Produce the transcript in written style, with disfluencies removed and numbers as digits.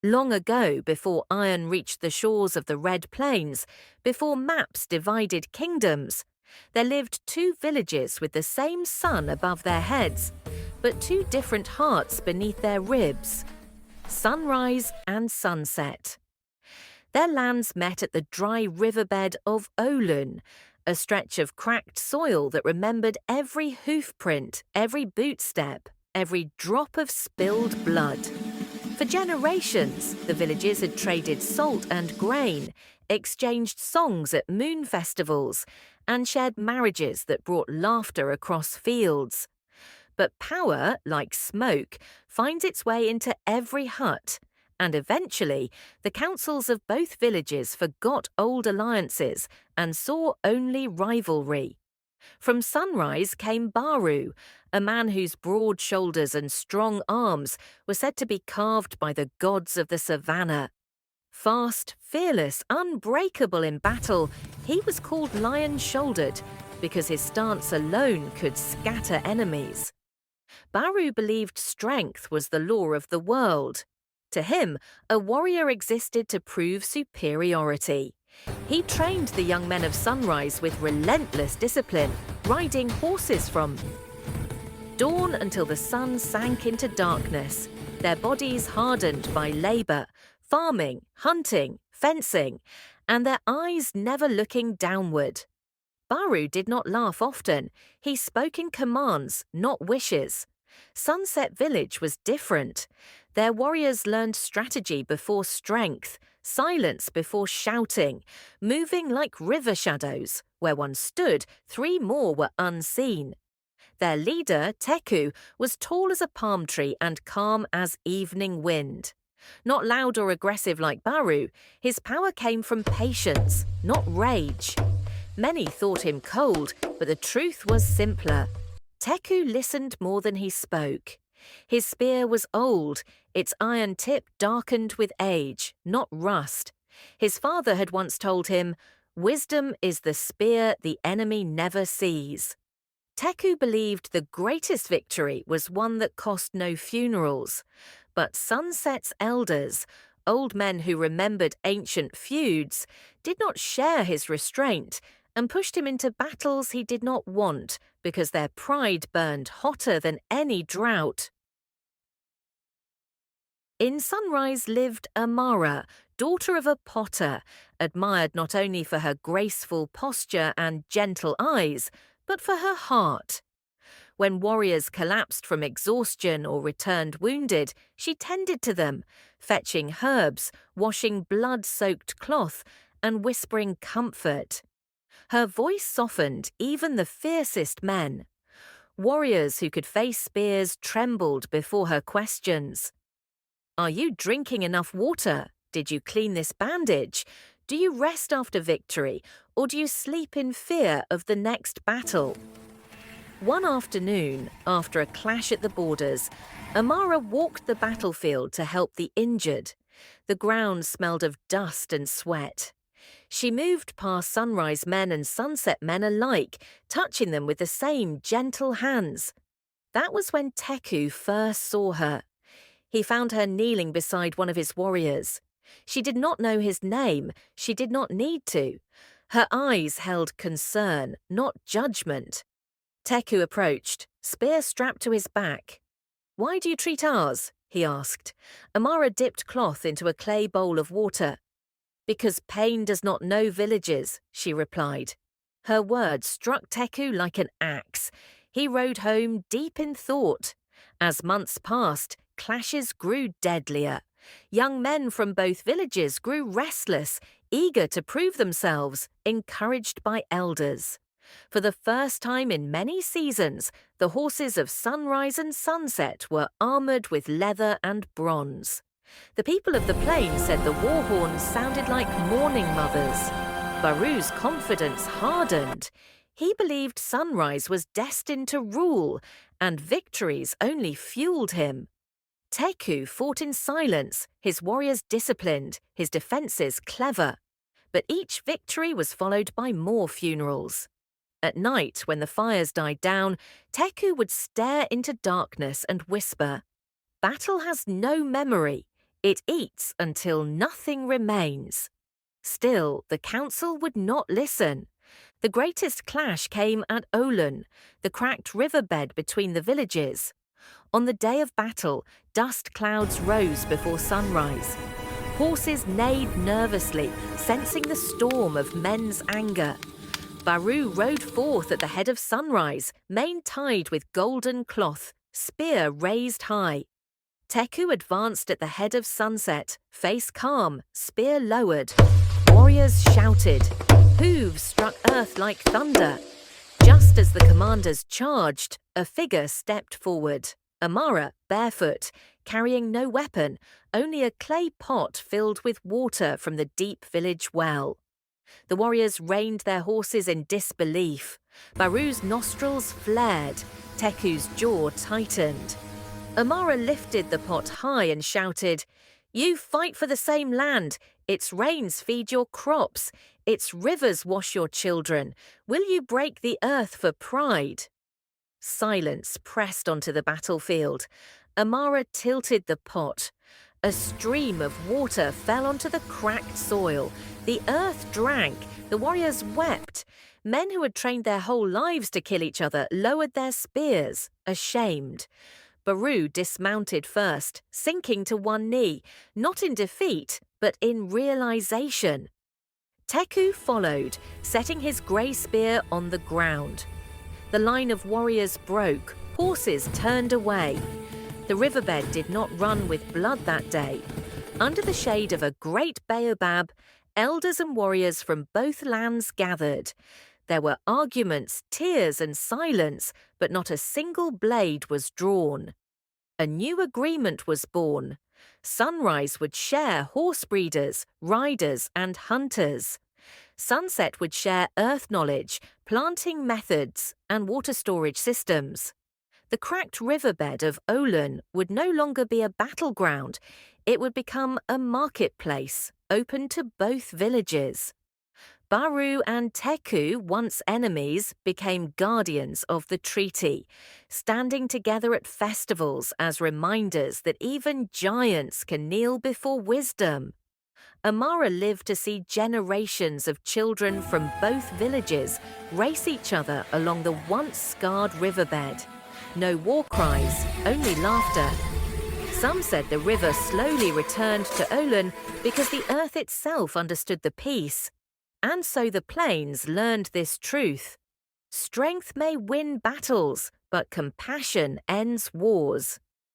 Long ago, before iron reached the shores of the Red Plains, before maps divided kingdoms, there lived two villages with the same sun above their heads, but two different hearts beneath their ribs: sunrise and sunset. Their lands met at the dry riverbed of Olun, a stretch of cracked soil that remembered every hoof print, every boot step, every drop of spilled blood. For generations, the villages had traded salt and grain, exchanged songs at moon festivals, and shared marriages that brought laughter across fields. But power, like smoke, finds its way into every hut, and eventually the councils of both villages forgot old alliances and saw only rivalry. From Sunrise came Baru, a man whose broad shoulders and strong arms were said to be carved by the gods of the savannah. Fast, fearless, unbreakable in battle, he was called lion-shouldered because his stance alone could scatter enemies. Baru believed strength was the law of the world. To him, a warrior existed to prove superiority. He trained the young men of Sunrise with relentless discipline, riding horses from dawn until the sun sank into darkness, their bodies hardened by labor, farming, hunting, fencing, and their eyes never looking downward. Baru did not laugh often. He spoke in commands, not wishes. Sunset Village was different. Their warriors learned strategy before strength, silence before shouting, moving like river shadows. Where one stood, three more were unseen. Their leader, Teku, was tall as a palm tree and calm as evening wind. Not loud or aggressive like Baru, his power came from patience, not rage. Many thought him cold, but the truth was simpler. Teku listened more than he spoke. His spear was old, its iron tip darkened with age, not rust. His father had once told him, "Wisdom is the spear the enemy never sees." Teku believed the greatest victory was one that cost no funerals. But Sunset's elders, old men who remembered ancient feuds, did not share his restraint and pushed him into battles he did not want because their pride burned hotter than any drought. In Sunrise lived Amara, daughter of a potter, admired not only for her graceful posture and gentle eyes, but for her heart. When warriors collapsed from exhaustion or returned wounded, she tended to them, fetching herbs, washing blood-soaked cloth, and whispering comfort. Her voice softened even the fiercest men. Warriors who could face spears trembled before her questions. "Are you drinking enough water? Did you clean this bandage? Do you rest after victory, or do you sleep in fear of the next battle?" One afternoon, after a clash at the borders, Amara walked the battlefield to help the injured. The ground smelled of dust and sweat. She moved past Sunrise men and Sunset men alike, touching them with the same gentle hands. That was when Teku first saw her. He found her kneeling beside one of his warriors. She did not know his name. She did not need to. Her eyes held concern, not judgment. Teku approached, spear strapped to his back. "Why do you treat ours?" he asked. Amara dipped cloth into a clay bowl of water. "Because pain does not know villages," she replied. Her words struck Teku like an axe. He rode home deep in thought. As months passed, clashes grew deadlier. Young men from both villages grew restless, eager to prove themselves, encouraged by elders. For the first time in many seasons, the horses of Sunrise and Sunset were armoured with leather and bronze. The people of the plain said the war horns sounded like mourning mothers. Baru's confidence hardened. He believed Sunrise was destined to rule, and victories only fueled him. Teku fought in silence, his warriors disciplined, his defences clever. But each victory was followed by more funerals. At night, when the fires died down, Teku would stare into darkness and whisper, "Battle has no memory. It eats until nothing remains. Still, the council would not listen. The greatest clash came at Olun, the cracked riverbed between the villages. On the day of battle, dust clouds rose before sunrise. Horses neighed nervously, sensing the storm of men's anger. Baru rode forth at the head of sunrise, mane tied with golden cloth, spear raised high. Teku advanced at the head of sunset, face calm, spear lowered. Warriors shouted. Hooves struck earth like thunder. Just as the commanders charged, a figure stepped forward. Amara, barefoot, carrying no weapon, only a clay pot filled with water from the deep village well. The warriors reined their horses in disbelief. Baru's nostrils flared. Teku's jaw tightened. Amara lifted the pot high and shouted, "You fight for the same land. Its rains feed your crops. Its rivers wash your children. Will you break the earth for pride?" Silence pressed onto the battlefield. Amara tilted the pot. A stream of water fell onto the cracked soil. The earth drank. The warriors wept. Men who had trained their whole lives to kill each other lowered their spears, ashamed. Baru dismounted first, sinking to one knee, not in defeat, but in realization. Teku followed, setting his grey spear on the ground. The line of warriors broke, horses turned away. The riverbed did not run with blood that day. Under the shade of a great baobab, elders and warriors from both lands gathered. There were arguments, tears and silence, but not a single blade was drawn. A new agreement was born. Sunrise would share horse breeders, riders and hunters. Sunset would share earth knowledge, planting methods and water storage systems. The cracked riverbed of Olun would no longer be a battleground. It would become a marketplace, open to both villages. Baru and Teku, once enemies, became guardians of the treaty, standing together at festivals as reminders that even giants can kneel before wisdom. Amara lived to see generations of children from both villages race each other along the once scarred riverbed. No war cries, only laughter. Some said the river slowly returned to Olun because the earth itself understood the peace. And so the plains learned this truth. Strength may win battles, but compassion ends wars.